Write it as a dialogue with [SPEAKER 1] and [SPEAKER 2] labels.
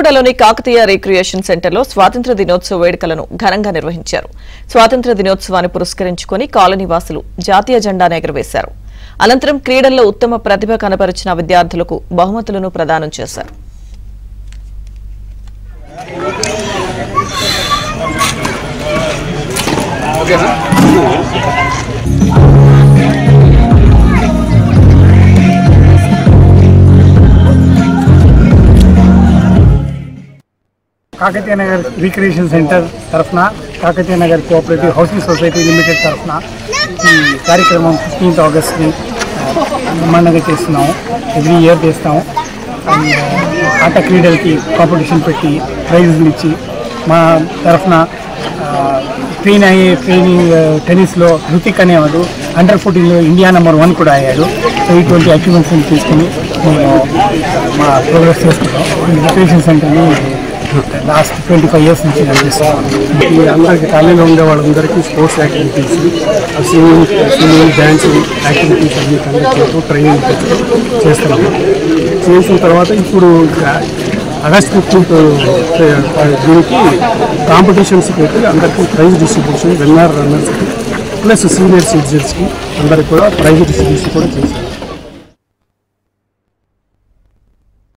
[SPEAKER 1] మిర్యాలగూడలోని Kakatiya recreation సెంటర్లో స్వాతంత్ర్య దినోత్సవ వేడుకలను ఘనంగా నిర్వహించారు. స్వాతంత్ర్య దినోత్సవాన్ని పురస్కరించుకుని కాలనీ వాసులు జాతీయ జెండాను ఎగురవేశారు. అనంతరం క్రీడల్లో ఉత్తమ ప్రతిభ కనబరిచిన విద్యార్థులకు బహుమతులను ప్రదానం చేశారు.
[SPEAKER 2] కాకతీయ నగర్ రిక్రియేషన్ సెంటర్ తరఫున Kakatiya Nagar cooperative housing society limited తరఫున ఈ కార్యక్రమం 15th ఆగస్ట్ని బ్రహ్మాండంగా చేస్తున్నాము. ఎవ్రీ ఇయర్ చేస్తాము. ఆట క్రీడలకి కాంపిటీషన్ పెట్టి ప్రైజులు ఇచ్చి మా తరఫున ట్రైనింగ్ టెన్నిస్లో రుతిక్ అనేవాడు Under 14లో ఇండియా నెంబర్ 1 కూడా అయ్యాడు. సో ఇటువంటి అచీవ్మెంట్స్ని తీసుకుని మేము మా ప్రోగ్రెస్ చేస్తున్నాం. ఈ రిక్రియేషన్ సెంటర్ని లాస్ట్ 25 years నుంచి నడిపిస్తున్నాం. ఈ అందరికీ కాలేజీలో ఉండే వాళ్ళందరికీ sports activities, singing dance activities అన్ని కండక్ట్ చేస్తూ ట్రైనింగ్ చేస్తున్నాము. చేసిన తర్వాత ఇప్పుడు ఆగస్ట్ 15th దీనికి కాంపిటీషన్స్ పెట్టి అందరికీ ప్రైజ్ డిస్ట్రిబ్యూషన్ రన్నర్స్కి ప్లస్ సీనియర్ సిటిజన్స్కి అందరికీ కూడా ప్రైజ్ డిస్ట్రిబ్యూషన్ కూడా చేశారు.